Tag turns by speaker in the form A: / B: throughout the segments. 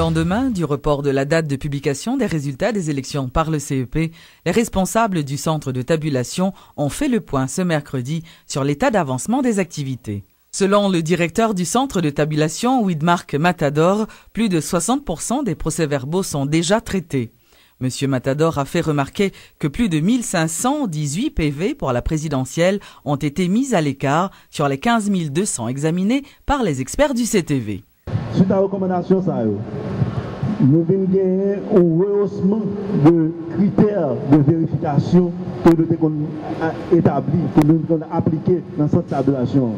A: lendemain du report de la date de publication des résultats des élections par le CEP, les responsables du centre de tabulation ont fait le point ce mercredi sur l'état d'avancement des activités. Selon le directeur du centre de tabulation, Widmark Matador, plus de 60% des procès-verbaux sont déjà traités. Monsieur Matador a fait remarquer que plus de 1518 PV pour la présidentielle ont été mis à l'écart sur les 15 200 examinés par les experts du CTV.
B: Suite à la recommandation, nous venons gagner un rehaussement de critères de vérification que nous avons établis, que nous avons appliqués dans cette tabulation.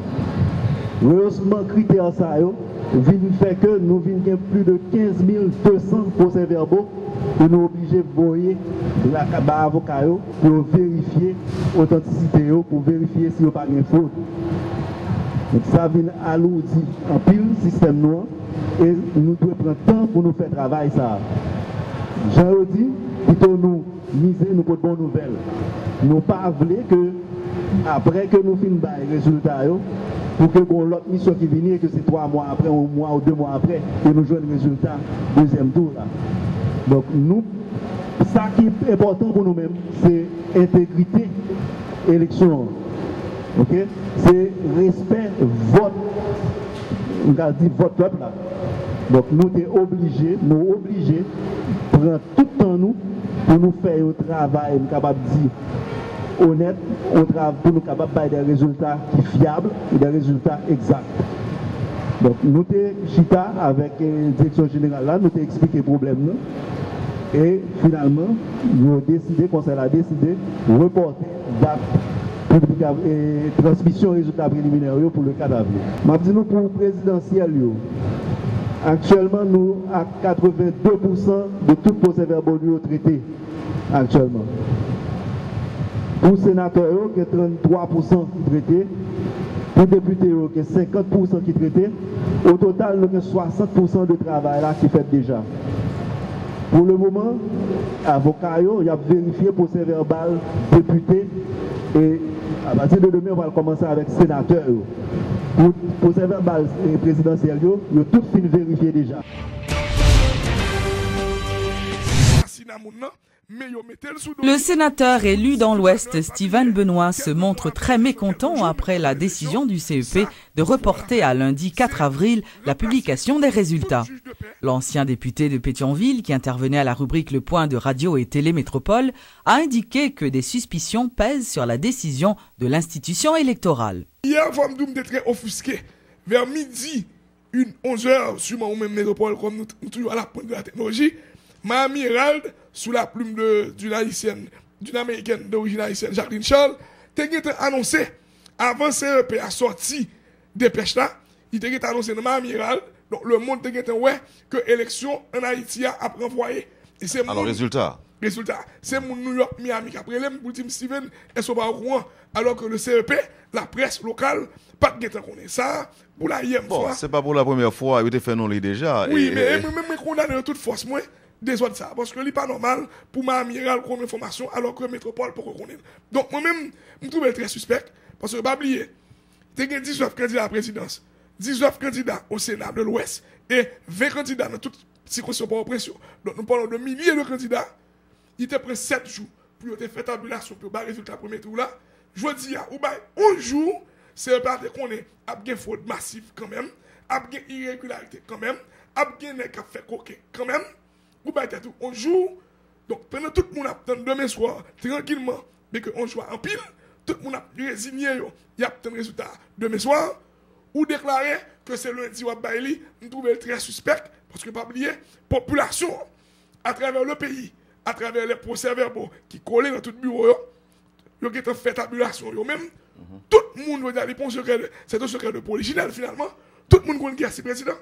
B: Rehaussement de critères, fait que nous venons gagner plus de 15 200 procès-verbaux que nous obligés de voyer l'avocat pour vérifier l'authenticité, pour vérifier s'il n'y a pas de faute. Donc ça vient alourdir en pile le système noir et nous devons prendre temps pour nous faire travail ça. J'en dis, plutôt nous miser nous pour de bonnes nouvelles. Nous pas voulons que après que nous finissons les résultats, pour que l'autre mission qui vient et que c'est 3 mois après, 1 mois ou 2 mois après, que nous jouons le résultat deuxième tour là. Donc nous, ça qui est important pour nous-mêmes, c'est intégrité élection. Okay? C'est respect vote, on a dit vote peuple là. Donc nous sommes obligés de prendre tout le temps nous pour nous faire un travail, nous capable de dire honnête, pour nous capable de faire des résultats qui fiables et des résultats exacts. Donc nous sommes chita avec la direction générale là, nous avons expliqué le problème nous. Et finalement, nous avons décidé, le conseil a décidé de reporter date et transmission résultats préliminaires pour le 4 avril. Je dis nous pour le présidentiel, actuellement nous à 82% de tout procès-verbaux traités actuellement. Pour le sénateur, qui est 33% traité, pour le député, qui est 50% qui traité, au total, nous avons 60% de travail là qui fait déjà. Pour le moment, avocat, il a vérifié le procès verbal député et à partir de demain, on va commencer avec sénateur. Pour le procès verbal présidentiel, il a tout fini vérifié déjà.
A: Le sénateur élu dans l'Ouest, Steven Benoît, se montre très mécontent après la décision du CEP de reporter à lundi 4 avril la publication des résultats. L'ancien député de Pétionville, qui intervenait à la rubrique Le Point de Radio et Télé Métropole, a indiqué que des suspicions pèsent sur la décision de l'institution électorale.
C: Hier, je suis très offusqué. Vers midi, 11h, sûrement au même métropole, comme nous sommes toujours à la pointe de la technologie, Mme Herald, sous la plume d'une haïtienne, d'une américaine d'origine haïtienne, Jacqueline Charles, a annoncé, avant CEP a sorti des pêches là, il a annoncé dans Mme Herald, donc le monde a dit que l'élection en Haïti a renvoyé.
D: Alors, résultat,
C: c'est mon New York, Miami, qui a pris pour dire Steven, elles sont pas au courant, alors que le CEP, la presse locale, pas de guet connaît ça, pour la hier fois.
D: Bon, c'est pas pour la première fois, il a fait non déjà.
C: Oui, mais même condamné de toute force, moi. Désolé de ça, parce que ce n'est pas normal pour ma amiral qu'on ait information alors que métropole pour qu'on ait. Donc moi-même, je me trouve très suspect, parce que je ne pas oublier, il y a 19 candidats à la présidence, 19 candidats au Sénat de l'Ouest et 20 candidats dans toutes circonscriptions par oppression. Donc nous parlons de milliers de candidats. Il était près 7 jours pour faire tabulation pour le résultat premier tour là. Je dis, ou bien un jour, c'est pas qu'on ait une faute massive quand même, une irrégularité quand même, une fait coquet quand même. Ou bien tout on joue, donc pendant tout le monde attend demain soir, tranquillement, mais qu'on joue en pile, tout le monde a résigné, il y a un résultat demain soir, ou déclarer que c'est lundi ou Bailey, nous trouvons très suspect, parce que pas oublier, population, à travers le pays, à travers les procès-verbaux qui collent dans tout le bureau, ils ont fait tabulation, même, tout le monde veut dire, c'est un secret de polichinelle finalement, tout le monde connaît qui est le président.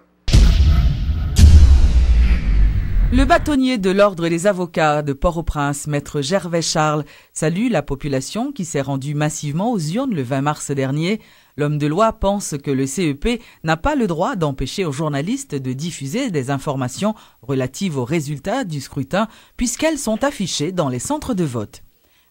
A: Le bâtonnier de l'Ordre des avocats de Port-au-Prince, maître Gervais Charles, salue la population qui s'est rendue massivement aux urnes le 20 mars dernier. L'homme de loi pense que le CEP n'a pas le droit d'empêcher aux journalistes de diffuser des informations relatives aux résultats du scrutin puisqu'elles sont affichées dans les centres de vote.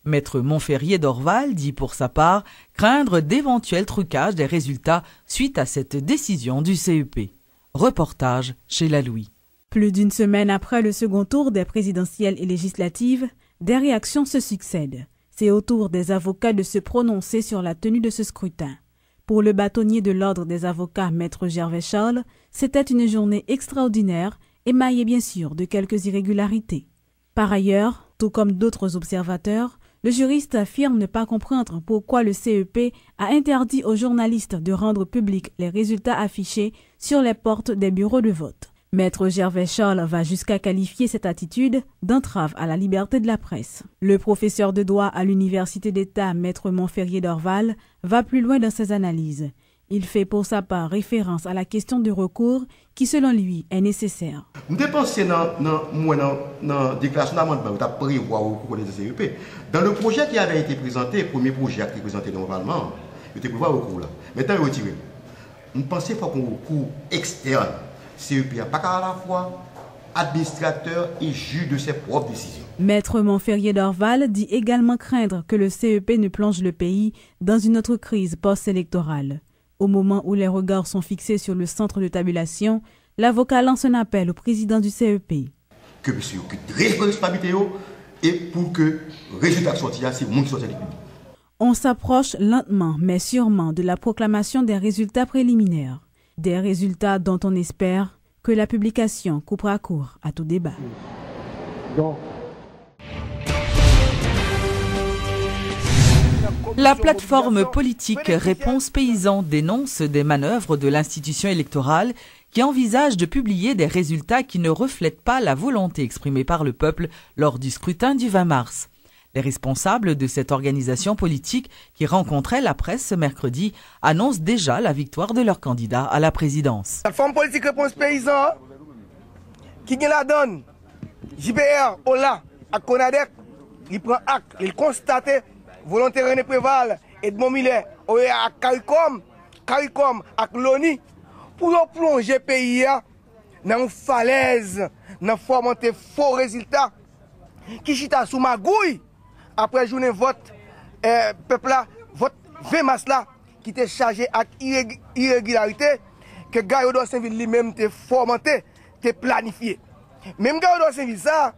A: Maître Montferrier d'Orval dit pour sa part craindre d'éventuels trucages des résultats suite à cette décision du CEP. Reportage chez La Louis.
E: Plus d'une semaine après le second tour des présidentielles et législatives, des réactions se succèdent. C'est au tour des avocats de se prononcer sur la tenue de ce scrutin. Pour le bâtonnier de l'Ordre des avocats, Maître Gervais Charles, c'était une journée extraordinaire, émaillée bien sûr de quelques irrégularités. Par ailleurs, tout comme d'autres observateurs, le juriste affirme ne pas comprendre pourquoi le CEP a interdit aux journalistes de rendre publics les résultats affichés sur les portes des bureaux de vote. Maître Gervais Charles va jusqu'à qualifier cette attitude d'entrave à la liberté de la presse. Le professeur de droit à l'Université d'État, Maître Montferrier d'Orval, va plus loin dans ses analyses. Il fait pour sa part référence à la question du recours qui, selon lui, est nécessaire.
F: Nous dépensons dans la déclaration d'amendement, nous avons prévu au recours des CEP. Dans le projet qui avait été présenté, le premier projet qui a été présenté dans le Parlement, il était prévu au recours là. Maintenant, il est retiré. Nous pensons qu'il faut qu'on recours externe. CEP n'a pas qu'à la fois administrateur et juge de ses propres décisions.
E: Maître Montferrier d'Orval dit également craindre que le CEP ne plonge le pays dans une autre crise post-électorale. Au moment où les regards sont fixés sur le centre de tabulation, l'avocat lance un appel au président du CEP.
F: Que monsieur occupe de responsabilité et pour que le résultat sorti, c'est le monde qui sortit du public.
E: On s'approche lentement mais sûrement de la proclamation des résultats préliminaires. Des résultats dont on espère que la publication coupera court à tout débat.
A: La plateforme politique Réponse Paysan dénonce des manœuvres de l'institution électorale qui envisage de publier des résultats qui ne reflètent pas la volonté exprimée par le peuple lors du scrutin du 20 mars. Les responsables de cette organisation politique qui rencontrait la presse ce mercredi annoncent déjà la victoire de leur candidat à la présidence.
G: La plateforme politique Réponse Paysan qui gagne la donne, JPR, Ola, à Conadec, il prend acte, il constate volonté René Préval, Edmond Millet, à CARICOM, à l'ONI, pour plonger le pays dans une falaise, dans une forme de faux résultats, qui chita sous magouille après journée vote, peuple là, vote 20 mars là, qui était chargé avec irrégularité, que Gayodo Saint-Ville lui-même était fomenté, était planifié. Même Gayodo Saint-Ville ça,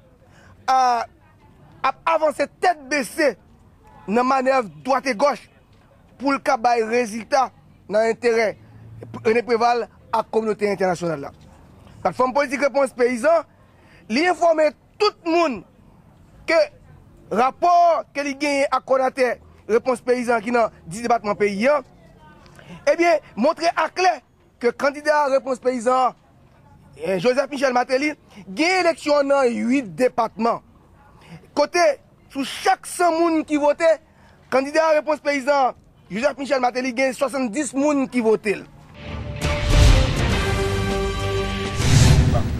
G: a avancé tête baissée, dans la manœuvre droite et gauche pour le cabaye résultat dans l'intérêt René Préval à la communauté internationale. La plateforme politique Réponse Paysan, il informe tout le monde que le rapport que il gagne à Konaté Réponse Paysan qui est dans 10 départements pays, eh bien, montrer à clair que le candidat à Réponse Paysan, Joseph Michel Martelly, gagne élection dans 8 départements. Côté, sous chaque 100 personnes qui votaient, candidat à Réponse Paysan, Joseph Michel Martelly gagne 70 personnes qui votaient.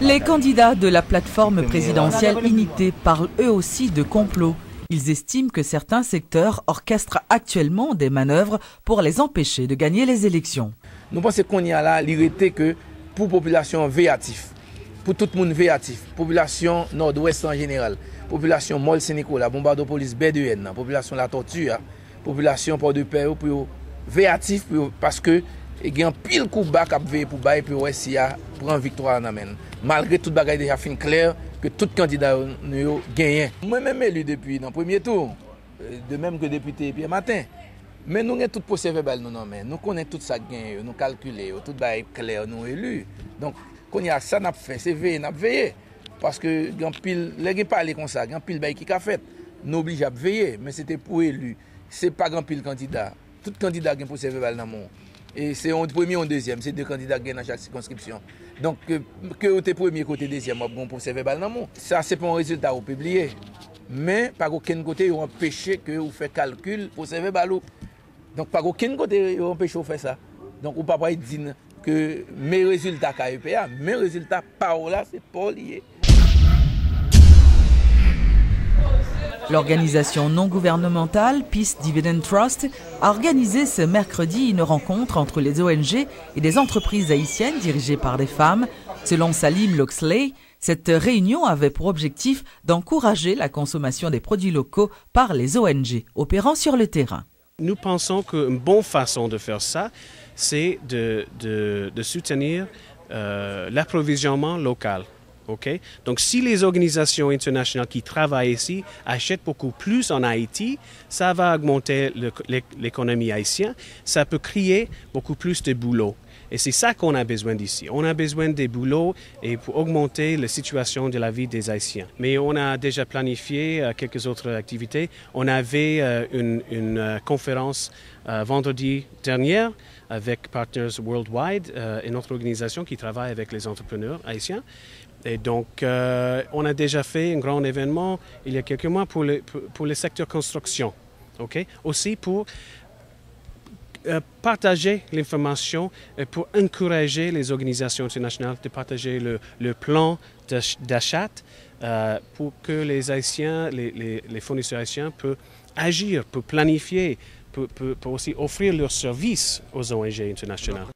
A: Les candidats de la plateforme présidentielle Unité parlent eux aussi de complot. Ils estiment que certains secteurs orchestrent actuellement des manœuvres pour les empêcher de gagner les élections.
H: Nous pensons qu'on y a là l'irrité que pour la population véatif, pour tout le monde véatif, population nord-ouest en général, population Mol Saint-Nicolas, Bombardopolis, B2N, population La Tortue, population Port-de-Paix, pour véatif parce que il y a un pile coup bas qui a veillé pour bailler pour essayer de prendre victoire en amène. Malgré tout bagage déjà fin clair que tout candidat nous gagne. Moi-même élu depuis dans le premier tour, de même que député puis matin. Mais nous avons tout procès verbal nous nommé. Nous connaissons tout ça gagne, nous calculons, tout bagage clair nous élus. Donc quand il y a ça n'a fait, c'est veiller, n'a veillé parce que grand pile les parler comme ça, grand pile bagage qui a fait, nous oblige à veiller, mais c'était pour élu. C'est pas grand pile candidat. Tout candidat qui a procès verbal dans mon. Et c'est un premier ou un deuxième, c'est deux candidats qui gagnent dans chaque circonscription. Donc, que tu es premier côté deuxième, bon pour procès verbal dans mon. Ça, c'est pas un résultat au publié. Mais par aucun côté, ils ont empêché que vous faites calcul pour procès verbal. Donc, par aucun côté, ils ont empêché de faire ça. Donc, on ne peut pas dire que mes résultats KEPA, mes résultats par là, c'est pas lié.
A: L'organisation non gouvernementale Peace Dividend Trust a organisé ce mercredi une rencontre entre les ONG et des entreprises haïtiennes dirigées par des femmes. Selon Salim Loxley, cette réunion avait pour objectif d'encourager la consommation des produits locaux par les ONG opérant sur le terrain.
I: Nous pensons qu'une bonne façon de faire ça, c'est de soutenir l'approvisionnement local. Okay? Donc, si les organisations internationales qui travaillent ici achètent beaucoup plus en Haïti, ça va augmenter l'économie haïtienne, ça peut créer beaucoup plus de boulot. Et c'est ça qu'on a besoin d'ici. On a besoin des boulots et pour augmenter la situation de la vie des Haïtiens. Mais on a déjà planifié quelques autres activités. On avait une conférence vendredi dernier avec Partners Worldwide, une autre organisation qui travaille avec les entrepreneurs haïtiens. Et donc, on a déjà fait un grand événement il y a quelques mois pour le secteur construction. Okay? Aussi pour partager l'information et pour encourager les organisations internationales de partager le plan d'achat pour que les Haïtiens, les fournisseurs haïtiens peuvent agir, peuvent planifier, peuvent aussi offrir leurs services aux ONG internationales.